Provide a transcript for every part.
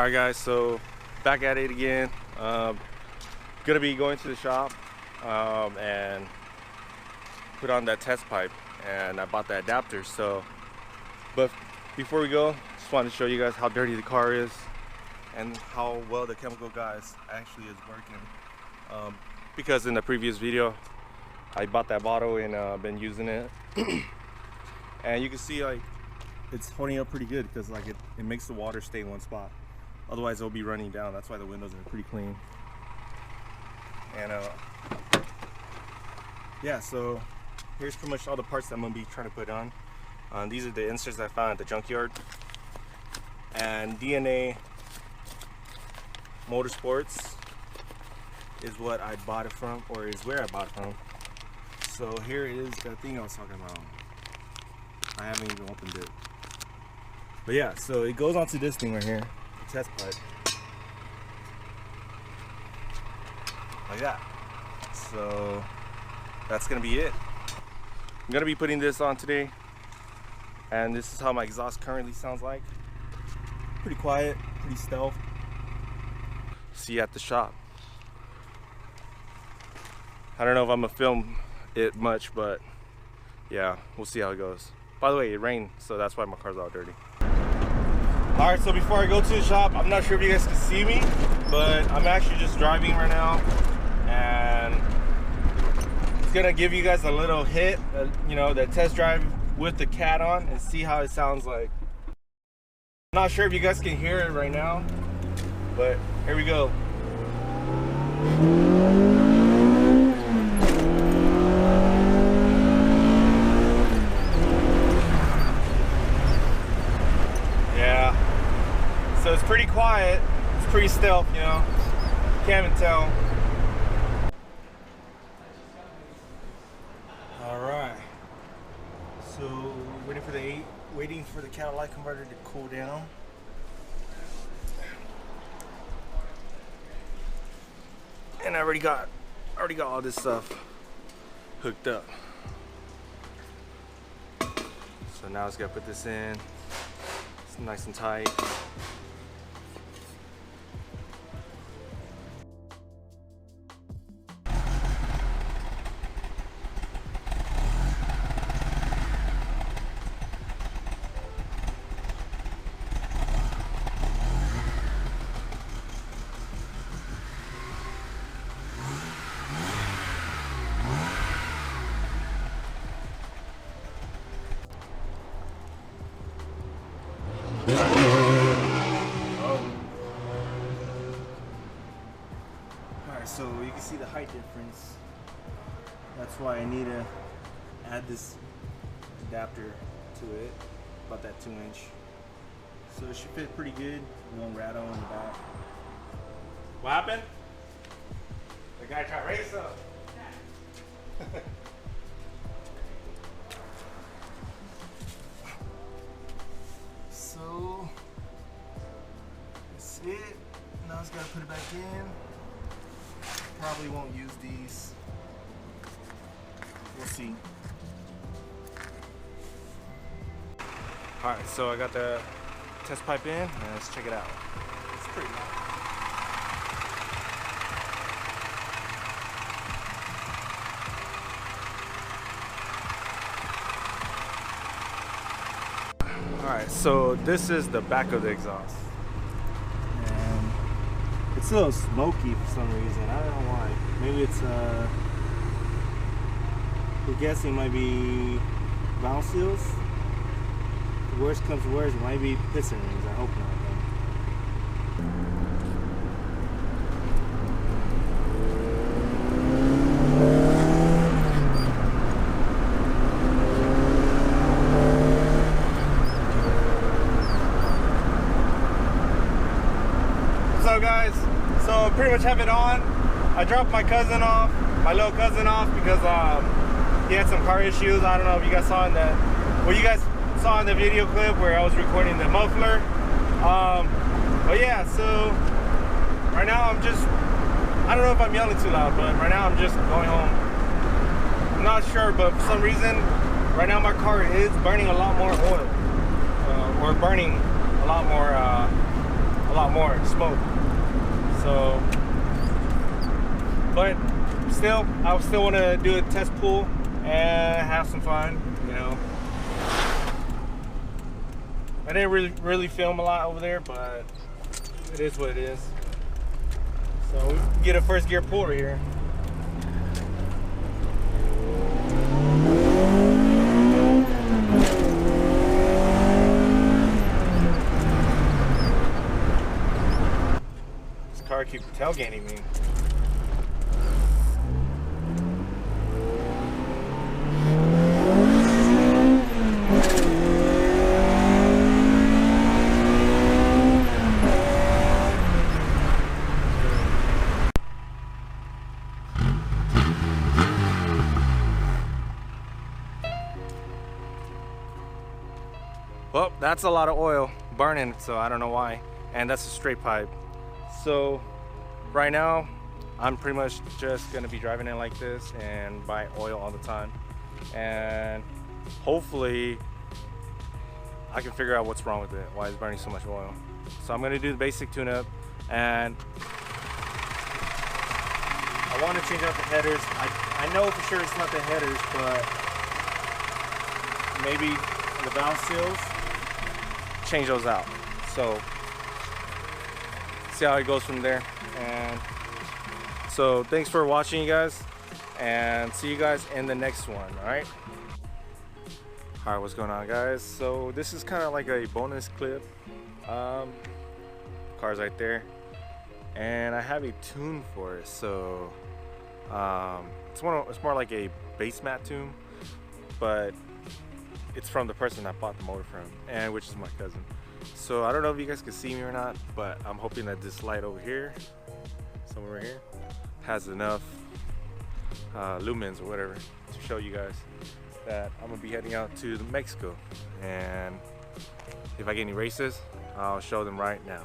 Alright guys, so back at it again. Gonna be going to the shop and put on that test pipe, and I bought the adapter. But before we go, just wanted to show you guys how dirty the car is and how well the chemical guys actually is working. Because in the previous video I bought that bottle and been using it and you can see like it's holding up pretty good because like it makes the water stay in one spot. Otherwise it'll be running down. That's why the windows are pretty clean. And yeah, so here's pretty much all the parts that I'm gonna be trying to put on. These are the inserts I found at the junkyard. And DNA Motorsports is what I bought it from, or is where I bought it from. So here is the thing I was talking about. I haven't even opened it. But yeah, so it goes onto this thing right here, the test pipe. Like that. So that's gonna be it. I'm gonna be putting this on today, and this is how my exhaust currently sounds like. Pretty quiet, pretty stealth. See you at the shop. I don't know if I'm gonna film it much, but yeah, we'll see how it goes. By the way, it rained, so that's why my car's all dirty. All right, so before I go to the shop, I'm not sure if you guys can see me, but I'm actually just driving right now, and it's gonna give you guys a little hit, you know, the test drive with the cat on, and see how it sounds like. I'm not sure if you guys can hear it right now, but here we go. Yeah, so it's pretty quiet, it's pretty stealth, you know, can't even tell. Alright, so waiting for the catalytic converter to cool down. And I already got all this stuff hooked up. So now I just gotta put this in. It's nice and tight. Alright, so you can see the height difference. That's why I need to add this adapter to it, about that 2-inch. So it should fit pretty good. It won't rattle in the back. What happened? The guy tried to race up. So that's it. Now I just gotta put it back in. Probably won't use these. We'll see. Alright, so I got the test pipe in, and let's check it out. It's pretty loud. Alright, so this is the back of the exhaust. And it's a little smoky for some reason. I don't know why. Maybe it's we're guessing it might be valve seals. The worst comes to worst, it might be piston rings. I hope not. So guys, so pretty much have it on. I dropped my cousin off, my little cousin off, because he had some car issues. I don't know if you guys saw in that, well, you guys saw in the video clip where I was recording the muffler. But yeah, so right now I'm just, I don't know if I'm yelling too loud, but right now I'm just going home. I'm not sure, but for some reason right now my car is burning a lot more oil, or burning a lot lot more smoke. So, but still, I still want to do a test pool and have some fun, you know. I didn't really film a lot over there, but it is what it is. So we can get a first gear puller here. This car keeps tailgating me. Well, that's a lot of oil burning, so I don't know why. And that's a straight pipe. So right now, I'm pretty much just gonna be driving it like this and buy oil all the time. And hopefully I can figure out what's wrong with it, why it's burning so much oil. So I'm gonna do the basic tune-up, and I want to change out the headers. I know for sure it's not the headers, but maybe the valve seals, change those out. So see how it goes from there. And so thanks for watching, you guys, and see you guys in the next one. All right, what's going on, guys? So this is kind of like a bonus clip. Car's right there, and I have a tune for it. So it's more like a base mat tune, but it's from the person I bought the motor from, and which is my cousin. So I don't know if you guys can see me or not, but I'm hoping that this light over here, somewhere right here, has enough lumens or whatever to show you guys that I'm gonna be heading out to Mexico, and if I get any races, I'll show them right now.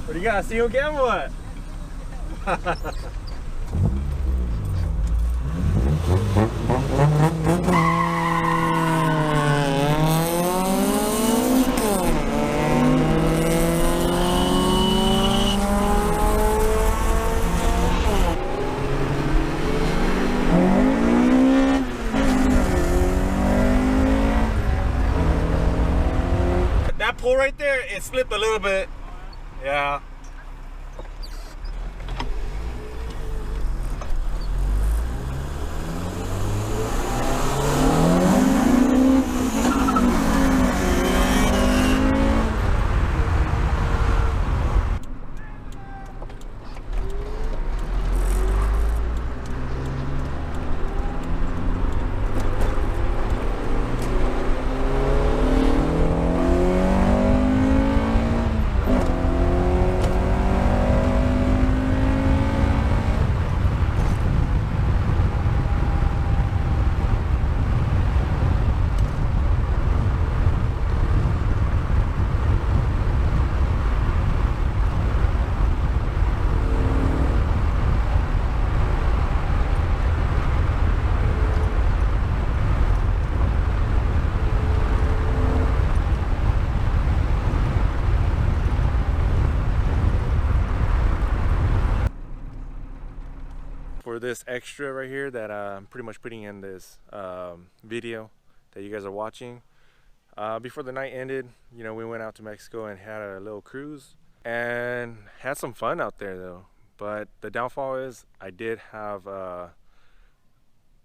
What do you got? See you again, what? That pull right there, it slipped a little bit. Yeah. for this extra right here that I'm pretty much putting in this video that you guys are watching. Before the night ended, you know, we went out to Mexico and had a little cruise and had some fun out there though. But the downfall is I did have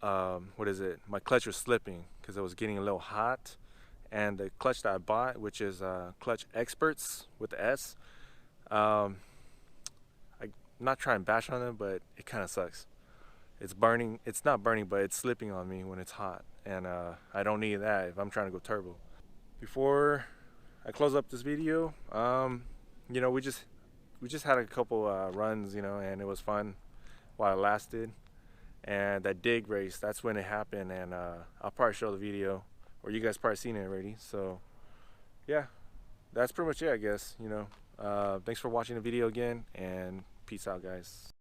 my clutch was slipping because it was getting a little hot, and the clutch that I bought, which is Clutch Experts with the S, I'm not trying to bash on them, but it kind of sucks. It's burning. It's not burning, but it's slipping on me when it's hot, and I don't need that if I'm trying to go turbo. Before I close up this video, you know, we just had a couple runs, you know, and it was fun while it lasted. And that dig race, that's when it happened, and I'll probably show the video, or you guys probably seen it already. So yeah, that's pretty much it, I guess. You know, thanks for watching the video again, and peace out, guys.